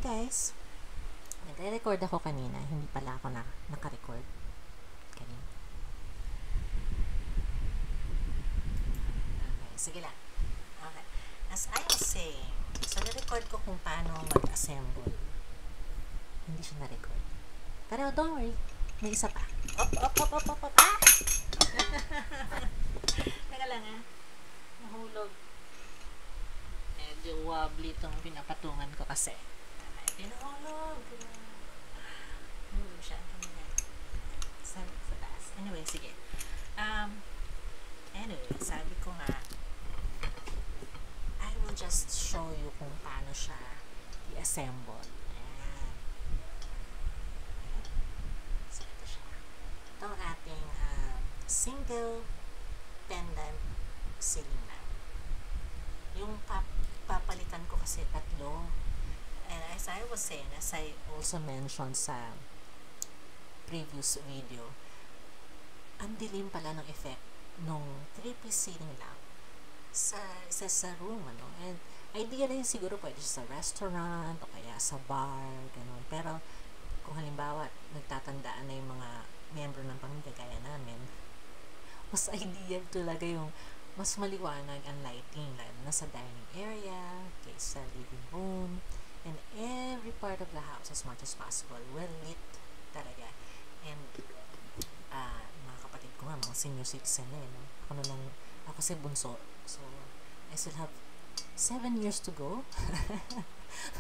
guys, nagre-record ako kanina, hindi pala ako naka-record kanina. Okay, sige lang. Okay. As I was saying, so na-record ko kung paano mag-assemble. Hindi siya na-record. Pero don't worry, may isa pa. Op. Ah! Teka lang nahulog. Medyo wobbly itong pinapatungan ko kasi. Pinahulog. Siya. Sa taas. Anyway, sige. Anyway, sabi ko nga, I will just show you kung paano siya i-assemble. Ayan. So, ito siya. Ito ang ating single pendant ceiling lamp. Yung papalitan ko kasi tatlo. And as I was saying, as I also mentioned sa previous video, ang dilim pala ng effect nung 3-piece ceiling lamp sa room, And ideally siguro pwede sa restaurant o kaya sa bar, ganun. Pero kung halimbawa nagtatandaan na yung mga miyembro ng pamilya gaya namin, mas ideal talaga yung mas maliwanag ang lighting, lalo na sa dining area, sa living room, and every part of the house as much as possible, well lit talaga. And mga kapatid ko nga, mga senior citizen ako si bunso, so I still have 7 years to go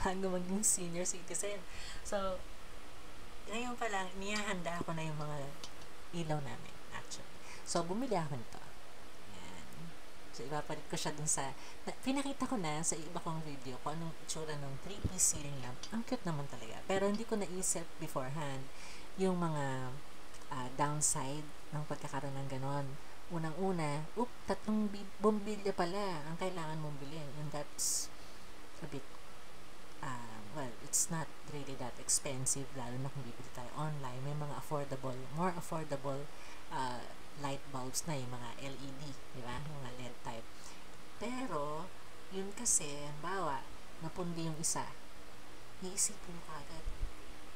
bago maging senior citizen. So ngayon pa lang niyahanda ako na yung mga ilaw namin actually. So bumili ako nito. So, ipapalit ko siya dun sa, pinakita ko na sa iba kong video kung anong itsura ng 3-piece ceiling lamp. Ang cute naman talaga. Pero hindi ko naisip beforehand yung mga downside ng pagkakaroon ng ganon. Unang-una, tatlong bombilya pala ang kailangan mong bilhin. And that's a bit, well, it's not really that expensive, lalo na kung bibili tayo online. May mga more affordable light bulbs na yung mga LED, di ba? Yung mga LED type. Pero, yun kasi, bawa, napundi yung isa. Iisipin mo kagad,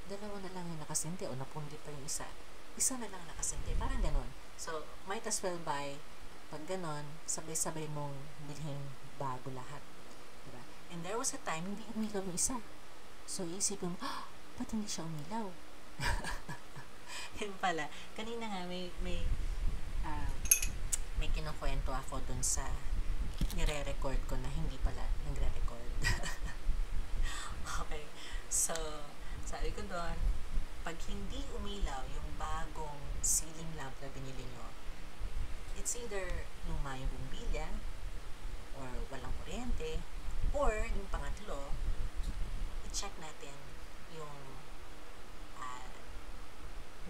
dalawa na lang yung nakasente o napundi pa yung isa. Isa na lang nakasente. Parang ganon. So, might as well buy, pag ganon, sabay-sabay mong bilhin bago lahat. Diba? And there was a time, hindi umilaw yung isa. So, iisipin mo, ba't hindi siya umilaw? Yun pala. Kanina nga, may kinukwento ako dun sa nire-record ko na hindi pala nagre-record. Okay. So, sabi ko doon, pag hindi umilaw yung bagong ceiling lamp na binili nyo, it's either luma yung bumbilya, or walang kuryente, or yung pangatlo, i-check natin yung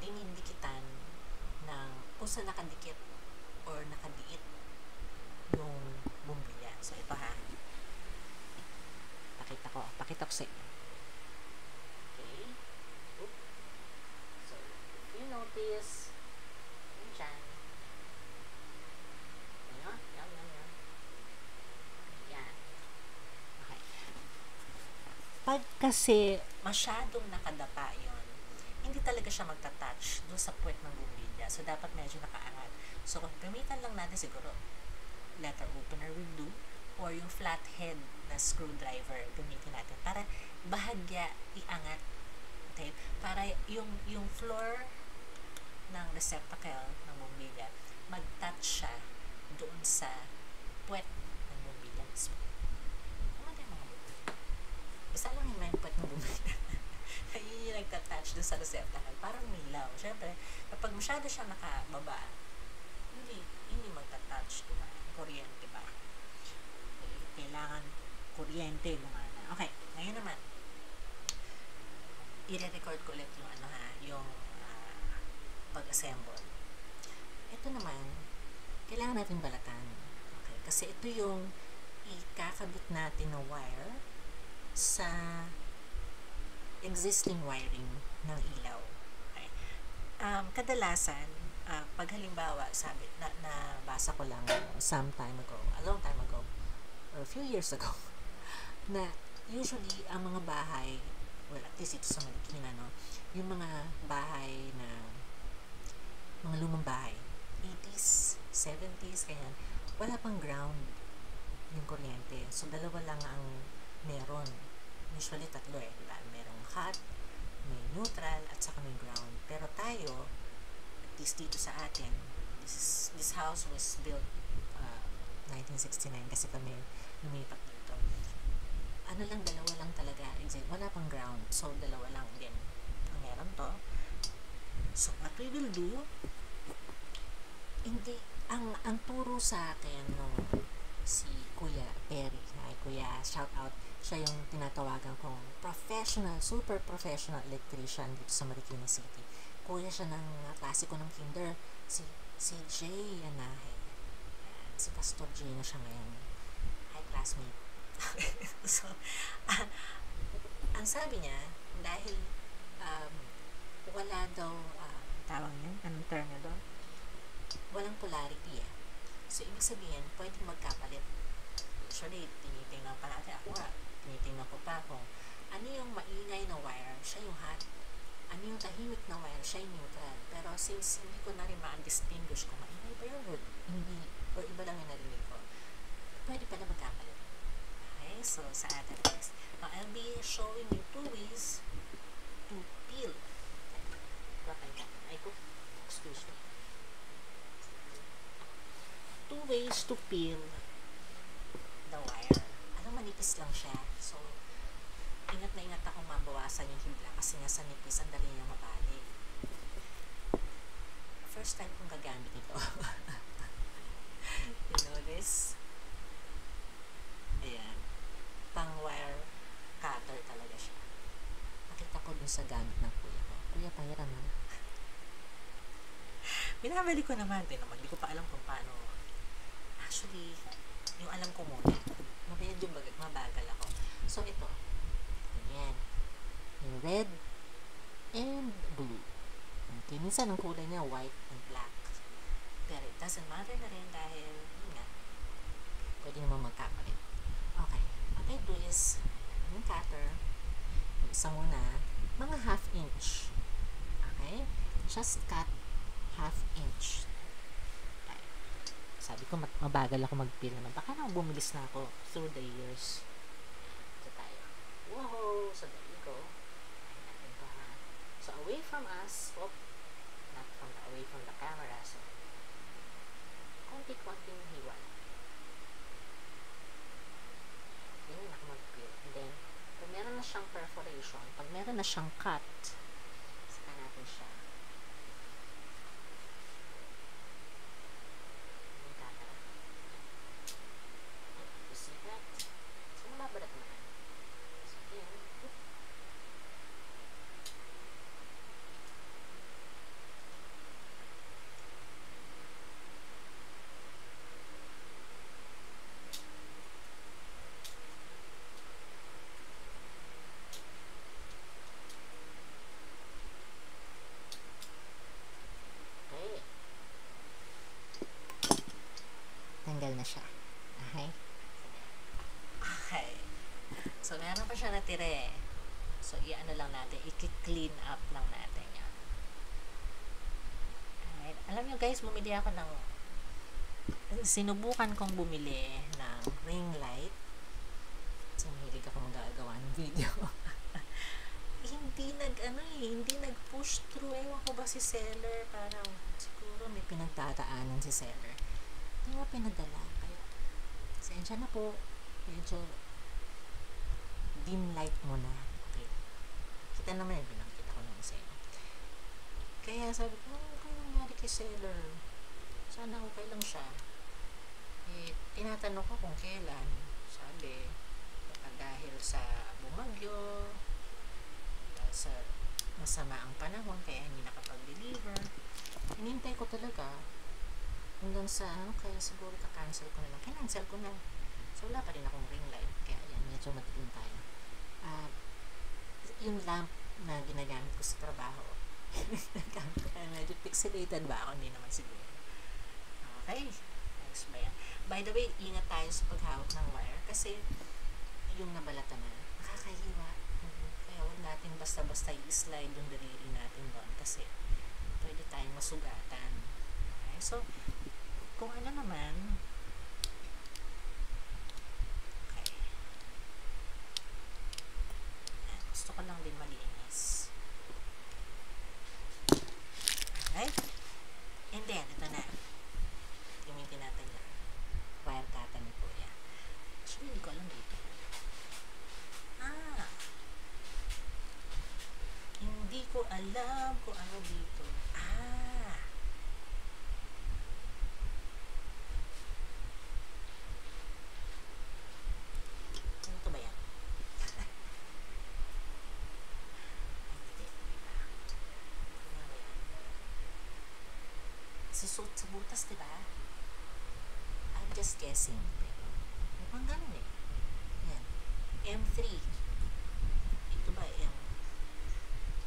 dinindikitan ng kung saan nakadikit or nakadiit yung bumbilya. So, ito pakita ko sa inyo. Okay. So, if you notice, yun dyan. Ayan. Ayan. Okay. Pag kasi masyadong nakadapa yun, hindi talaga siya magta-touch doon sa puwet ng bumbilya. So, dapat medyo nakaangat. So, kung gamitan lang natin siguro, letter opener will do, or yung flathead na screwdriver gamitin natin para bahagya iangat. Okay? Para yung floor ng receptacle ng bumbilya, mag-touch siya doon sa puwet ng bumbilya. Ano yung mga bumbilya? Basta lang yung may puwet ng bumbilya. Yun yung nagta-touch doon sa receptacle. Parang milaw. Siyempre, kapag masyado siya nakababa, hindi magta-touch, diba? Kuryente ba? Okay, kailangan kuryente gumana. Okay, ngayon naman, i-record ko ulit yung yung pag-assemble. Ito naman, kailangan natin balatan. Okay, kasi ito yung ikakabit natin na wire sa existing wiring ng ilaw. Okay. Kadalasan, pag halimbawa, sabi, nabasa ko lang a long time ago, or a few years ago, na usually, ang mga bahay, well, at least ito sa Marikina, no? Yung mga bahay na, mga lumang bahay, 80s, 70s, kaya wala pang ground yung kuryente. So, dalawa lang ang meron. Usually, tatlo eh, diba? Merong hot, may neutral, at saka may ground. Pero tayo, at least dito sa atin, this house was built 1969 kasi kami lumipat dito. Ano lang, dalawa lang talaga. Wala pang ground. So, dalawa lang din ang meron to. So, what we will do, hindi, ang turo sa akin nung si Kuya Perry, ay Kuya, shout out, siya yung tinatawagan kong professional, super professional electrician dito sa Marikina City. Kuya siya ng klase ko ng kinder, si Jay Anahe. Si Pastor Jay na siya ngayon. Hi, classmate. So, ang sabi niya, dahil wala daw, tawag yun, anong term na doon? Walang polarity eh. So, ibig sabihin, pwede magkapalit. Usually, tinitingnan pa natin. Ako nga, tinitingnan ko pa kung ano yung maingay na wire, siya yung hot. Ano yung tahimik na wire, siya yung neutral. Pero since hindi ko na rin ma-distinguish kung maingay ba yun or hindi, or iba lang yung narinig ko, pwede pala magkapalit. Okay, so sa atin next. Now, I'll be showing you 2 ways to peel. Excuse me. 2 ways to peel the wire. Manipis lang siya. So, ingat na ingat akong mabawasan yung hibla kasi nga sa nipis, ang dali niya mabali. First time kong gagamit ito. You know this? Ayan. Pang wire cutter talaga siya. Nakita ko dun sa gamit ng kuya ko. Kuya, pahiram na. Binabali ko naman. Hindi ko pa alam kung paano. Actually, yung alam ko muna. Medyo mabagal ako. So, ito. Ayan. Yung red and blue. Okay. Minsan, ang kulay niya white and black. Pero it doesn't matter na rin dahil, yun nga, pwede naman magkapalit. Okay. What I do is, yung cutter, yung isa muna, mga half inch. Okay? Just cut half inch. Sabi ko, mabagal ako mag-peel naman. Baka na bumilis na ako through the years. Ito tayo. Wow! So, there you go. Ayan natin ito, ha. So, away from us. Oh, not away from the camera. So, konti-konting hiwal. Ganyan ako mag-peel. And then, pag meron na siyang perforation, pag meron na siyang cut, saka natin siya. Tanggal na siya. Okay? Okay. So, meron pa siya natire. So, i-ano lang natin. I-clean up lang natin yan. Alright. Alam nyo guys, bumili ako ng sinubukan kong bumili ng ring light. So, mahilig ako magagawa ng video. Hindi nag-push through. Ewan ko ba si seller, parang siguro may pinagtataanan si seller. Hindi mo pinadala. Kaya, sensya na po. Medyo dim light muna. Okay. Kita naman yung binangkita ko ng isa. Kaya sabi ko, kung nangyari kay seller, sana okay lang siya. Eh, tinatanong ko kung kailan. Sabi, baka dahil sa bumagyo, dahil sa masama ang panahon, kaya hindi nakapag-deliver. Hinintay ko talaga hanggang sa, kaya siguro ka-cancel ko na lang. Kinancel ko na. So, wala pa rin akong ring light. Kaya, yan, medyo matilim tayo. Yung lamp na ginagamit ko sa trabaho, kaya medyo pixelated ba ako? Hindi naman siguro. Okay. Next ba yan? By the way, ingat tayo sa paghawak ng wire kasi yung nabalatan na, nakakahiwa. Kaya huwag natin natin basta-basta i-slide yung daliri natin doon kasi pwede tayong masugatan. Okay? So, kung ano naman, okay. Gusto ko lang din malinis. Alright? And then, ito na. Gamitin natin yan. Wire cutter ni Kuya. Actually, hindi ko alam dito. Hindi ko alam kung ano dito. Ano ba yan? Susuot sa butas, diba? I'm just guessing. Pero, mukhang ganun eh. Yan. M3. Ito ba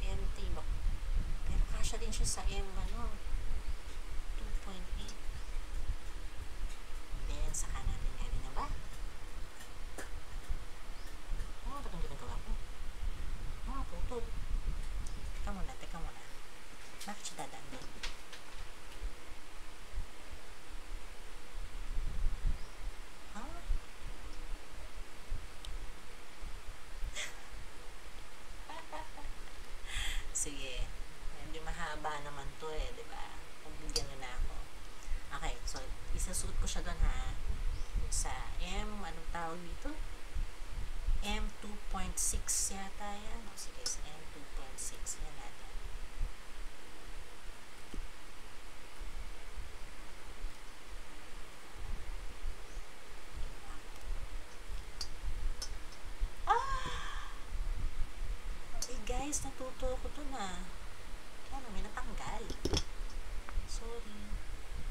M3 ba? Pero kasya din siya sa M, 2.8. And then, saka natin natin na ba? Ba't ang ginagawa ko? Putol. Teka muna. Bakit siya dadaan doon? Sige. Hindi mahaba naman to eh, di ba? Pagbigyan na ako. Okay, so isasuot ko siya doon ha. Sa anong tawag dito? M2.6 yata yan. O, sige, sa M2.6 yan natin. Guys, natuto ako dun may natanggal. Sorry.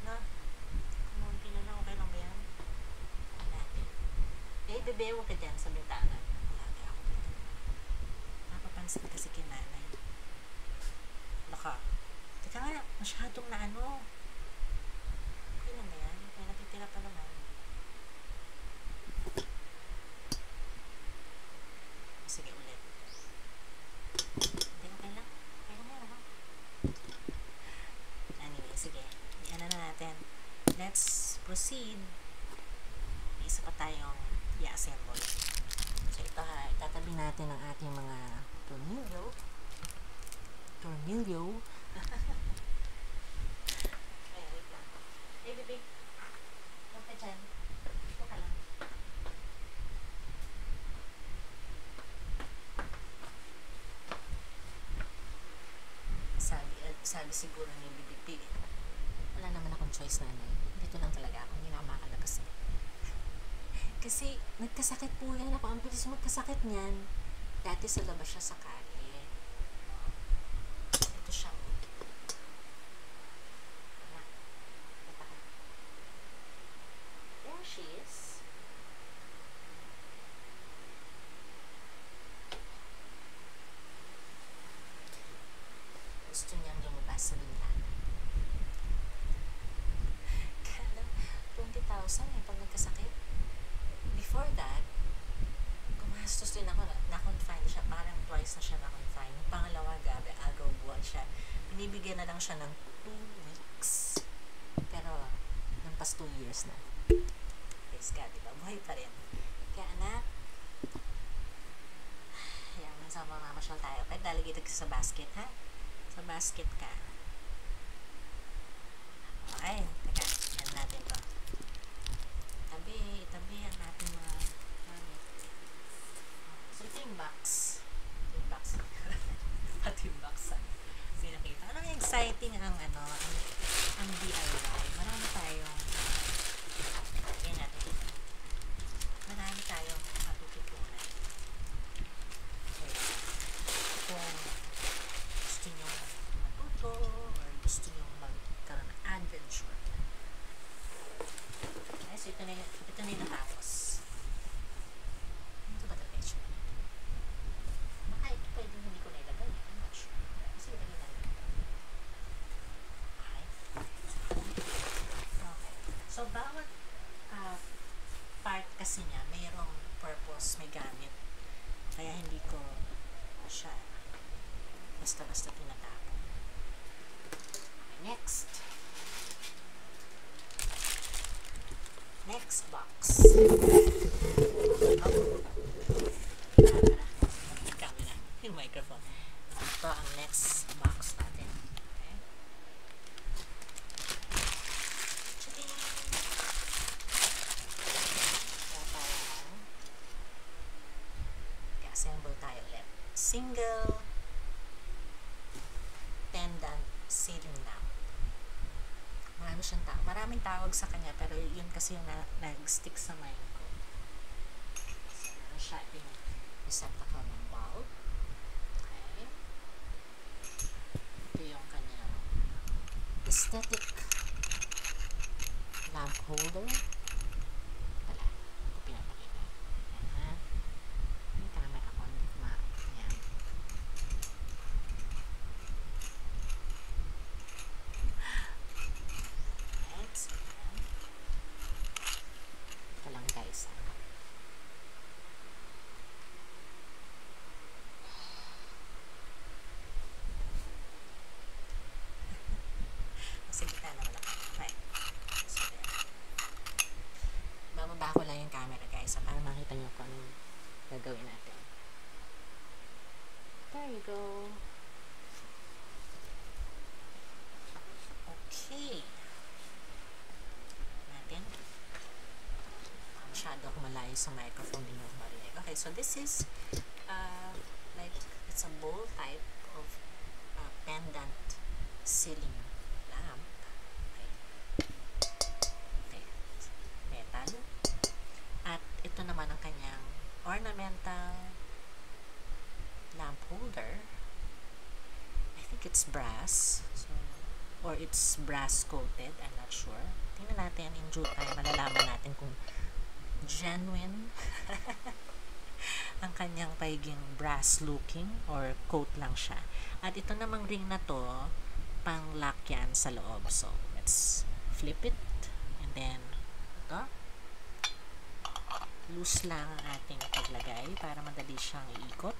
Kumunti na lang. Okay lang ba yan? Natin. Bebewo ka dyan sa bintana. Lagi ako dyan. Napapansin kasi kinanay. Baka. Teka nga, masyadong na Okay lang ba yan? May natitira pa naman. Sige, ulit. Okay lang. Anyway, sige. Iyan na natin. Let's proceed. May isa pa tayong i-assemble. So, ito itatabi natin ang ating mga tornilyo. Ay, wait lang. Hey, baby. Huwag ka dyan. Huwag ka lang. Sabi siguro ni Bibi, wala naman akong choice, nanay. Dito lang talaga ako. Hindi na ako makalabas eh. Kasi nagkasakit po yan ako. Ang bilis magkasakit niyan. Dati sa labas siya sa kalye. Ito siya. There she is. Gusto niyang lumabas sa bintana. Kala, 20,000 pag nagkasakit. Before that, gumastos din ako. Na-confine siya. Parang twice na siya na-confine. Yung pangalawa, gabi, agaw buwan siya. Binibigyan na lang siya ng 2 weeks. Pero, nampas 2 years na. Praise God, diba? Buhay pa rin. Kaya anak, minsan mamamasyal tayo. Kahit lalagay sa basket, ha? Sa basket ka. Okay, teka, yan natin to. Itabi ang natin mga gamit. So, ito yung box. Pati yung box. Pinakita. Anong exciting ang DIY. Marami tayong yan natin dito. Marami tayong matututunan. Kung gusto nyo matuto or gusto nyo magkaroon ng adventure. Okay, so ito na yung natapos. Ito ba talaga yung sure? Baka ito pwede hindi ko na ilagay. I'm not sure. Kasi ilagay na lang. Okay. So, bawat part kasi niya mayroong purpose, may gamit. Kaya hindi ko siya basta-basta tinatapon. Okay, next box. Camera. Yung microphone. Ito ang next box natin. Okay. Assemble tayo ulit. Single pendant ceiling lamp. Maraming tawag sa kanya, pero yun kasi yung nag-stick sa mind ko. So, meron siya yung receptacle ng bulb. Okay. Ito yung kanyang aesthetic lamp holder. Wala. Hindi ko pinapakita. Ayan. May camera ko. Hindi ko Ayan. Next. Ayan. Ito lang guys. Sa gitna naman ako. Okay. So, bababa ko lang yung camera guys para makita nyo kung anong gagawin natin. There you go. Okay. Natin. Masyado ako malayo sa microphone, din yung marinig. Okay, so this is like it's a bowl type of pendant ceiling lamp. Okay. Okay. Metal. At ito naman ang kanyang ornamental lamp holder. I think it's brass. So, or it's brass coated. I'm not sure. Tingnan natin in due time. Malalaman natin kung genuine ang kanyang pagiging brass looking or coat lang siya. At ito namang ring na to, pang lock yan sa loob. So, let's flip it. And then, ito. Loose lang ang ating paglagay para madali siyang iikot.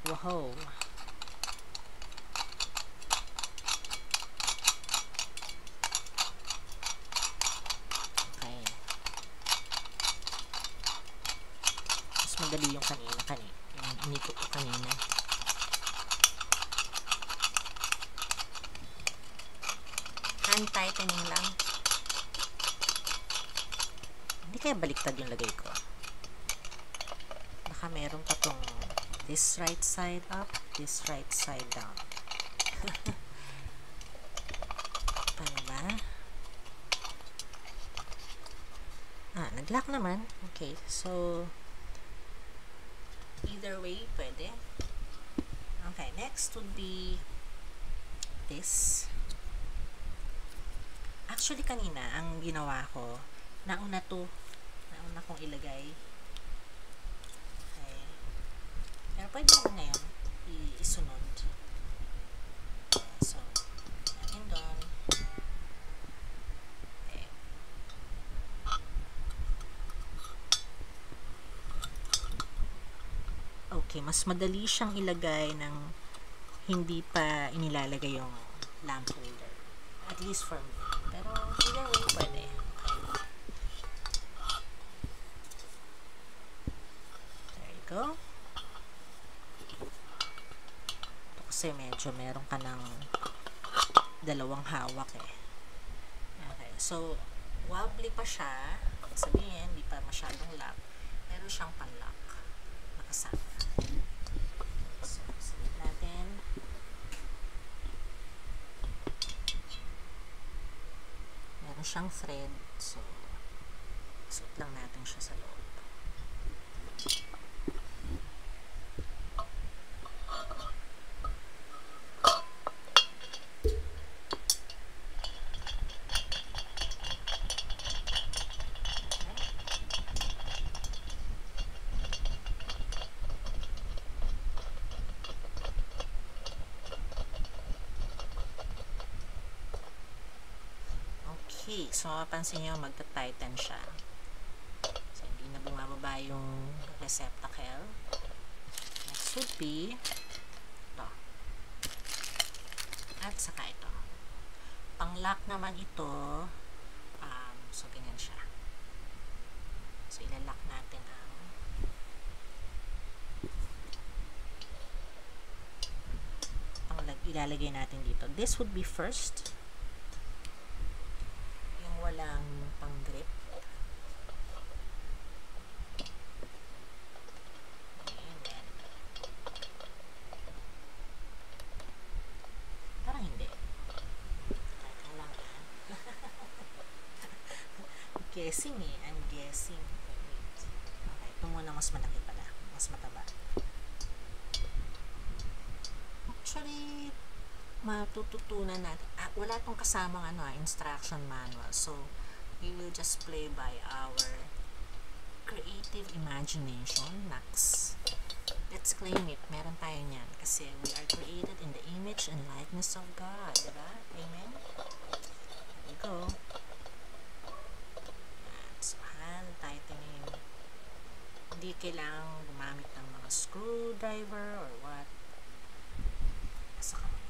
Wow! Okay. Mas madali yung kanina. Yung inikot ko kanina. Hand tightening lang. Hindi kaya baliktad yung lagay ko. Baka meron pa tong this right side up, this right side down. Paano ba? Nag-lock naman. Okay, so either way, pwede. Okay, next would be this. Actually, kanina, ang ginawa ko, nauna kong ilagay. Okay. Pero pwede naman ngayon isunod. So, natin doon. Okay. Okay, mas madali siyang ilagay ng hindi pa inilalagay yung lamp holder. At least for me. Pero either way, pwede. There you go. Ito kasi medyo meron ka ng dalawang hawak eh. Okay, so wobbly pa siya. Sabihin, hindi pa masyadong lock. Meron siyang pan-lock. Nakasama. So, sabihin natin. Meron siyang thread. So, suot lang natin siya sa loob. Okay, so mapansin nyo magta-tighten siya. So, hindi na bumababa yung receptacle. Next this would be ito. At saka ito. Pang-lock naman ito. So, ganyan siya. So, ilalock natin ilalagay natin dito. This would be first. Yung walang pang-grip. Ayan. Parang hindi. Guessing eh. I'm guessing. Wait. Okay. Ito muna mas malaki pala. Mas mataba. Actually, matututunan natin. Wala tong kasamang instruction manual. So, we will just play by our creative imagination. Next. Let's claim it. Meron tayo niyan. Kasi we are created in the image and likeness of God. Diba? Amen? There we go. So, tayo tingin. Hindi kailangang gumamit ng mga screwdriver or what.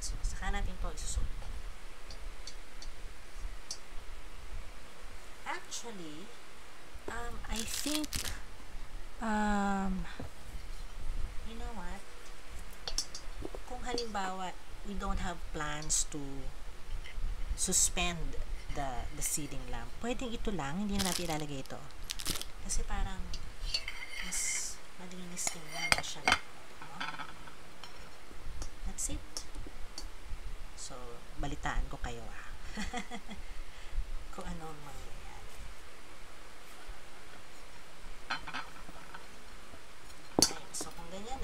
Saka natin ito isusunod. Actually, I think, you know what? Kung halimbawa, we don't have plans to suspend the seating lamp, pwedeng ito lang, hindi na natin ilalagay ito. Kasi parang, mas malinis tingnan na siya. That's it. So, balitaan ko kayo kung ano ang mangyayari. Okay, so kung ganyan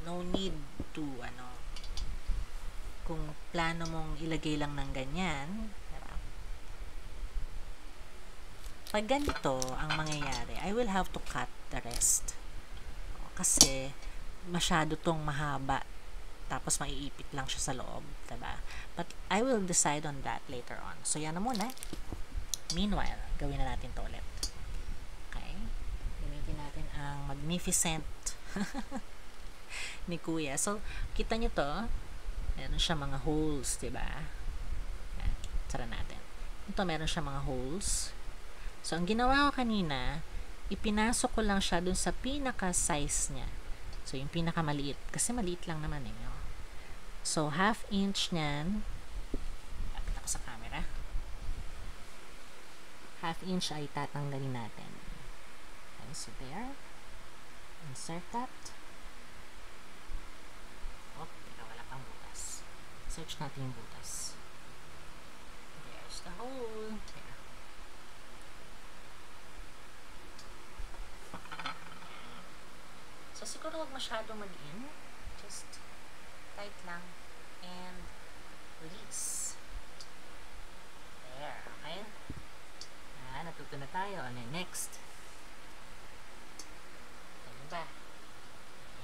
no need to kung plano mong ilagay lang ng ganyan, pag ganito ang mangyayari, I will have to cut the rest. Kasi masyado tong mahaba, tapos maiipit lang siya sa loob, diba? But I will decide on that later on. So yan na muna. Meanwhile, gawin na natin to ulit. Okay? Gamitin natin ang magnificent ni Kuya. So, kita nyo to, meron siya mga holes, diba? Yan, tsara natin. Ito, meron siya mga holes. So, ang ginawa ko kanina, ipinasok ko lang siya dun sa pinaka-size niya. So, yung pinaka-maliit. Kasi maliit lang naman eh. So, 1/2 inch niyan. Lapit ako sa camera. 1/2 inch ay tatanggalin natin. Okay, so there. Insert that. Oh, wala pang butas. Search natin yung butas. There's the hole. There. So, siguro huwag masyadong mag-in. Just tight lang. And release. There. Okay? Natuto na tayo. Ano yung next? Ano ba?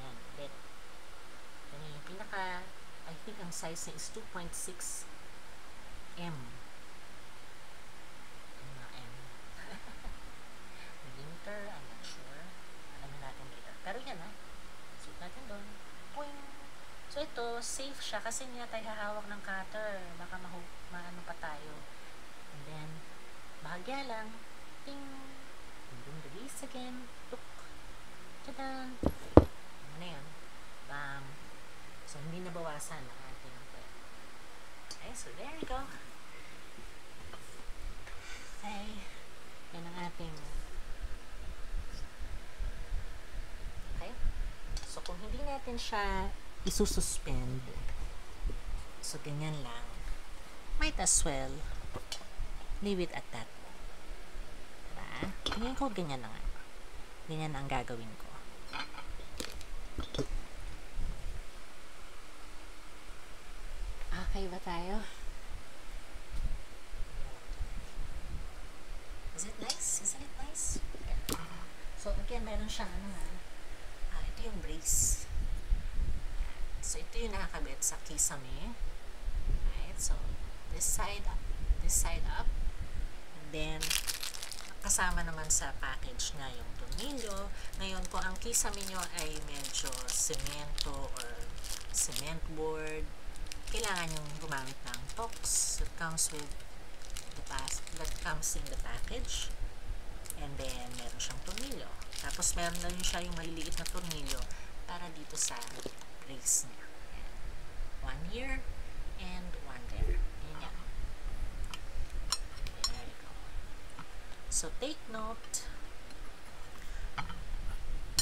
Ayan. Ulit. Ano yung pinaka, I think ang size niya is 2.6 M. Millimeter. I'm not sure. Alamin natin later. Pero yan suit natin doon. Poing! So ito, safe siya kasi hindi na tayo hahawak ng cutter. Baka maano pa tayo. And then, bahagya lang. Ting! And then release again. Look! Tada! Ano na yun? Bam! So, hindi nabawasan ang ating thread. Okay, so there you go. Okay. Yan ang ating so, kung hindi natin siya isususpend, so, ganyan lang, might as well leave it at that. Diba? Tingin ko, ganyan na nga. Ganyan ang gagawin ko. Okay ba tayo? Is it nice? Isn't it nice? So, again, meron siyang ito yung brace. So, ito yung nakakabit sa kisame. Right? So, this side up. And then, kasama naman sa package niya yung tornilyo. Ngayon, kung ang kisame nyo ay medyo semento or cement board, kailangan yung gumamit ng Torx that comes in the package. And then, meron siyang tornilyo. Tapos, meron na rin siya yung maliliit na tornilyo para dito sa brace niya. One here and one there. Ayan yan. There you go. So, take note.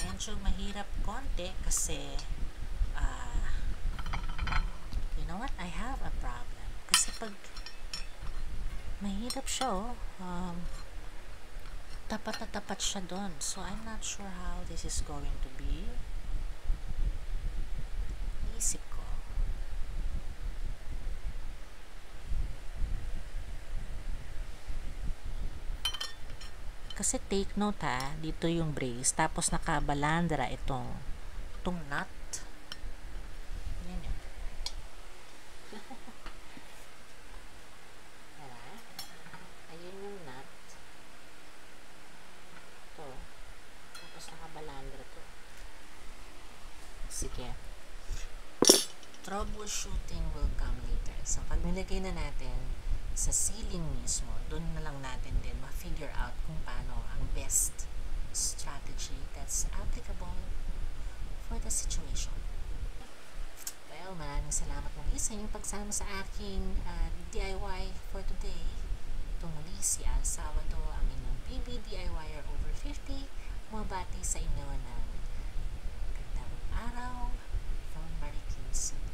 Medyo mahirap konti kasi you know what? I have a problem. Kasi pag mahirap siya, tapat na tapat siya doon. So, I'm not sure how this is going to be. Isip ko. Kasi take note dito yung brace, tapos nakabalandra itong nut. Yan yun. Ayun yung nut. Ito. Tapos nakabalandra to. Sige. Troubleshooting will come later. So, pag nilagay na natin sa ceiling mismo, doon na lang natin din ma-figure out kung paano ang best strategy that's applicable for the situation. Well, maraming salamat muli sa inyong pagsama sa aking DIY for today. Ito muli si Al Salvador, ang inyong baby DIYer over 50. Mabati sa inyo ng magandang araw from Marikina.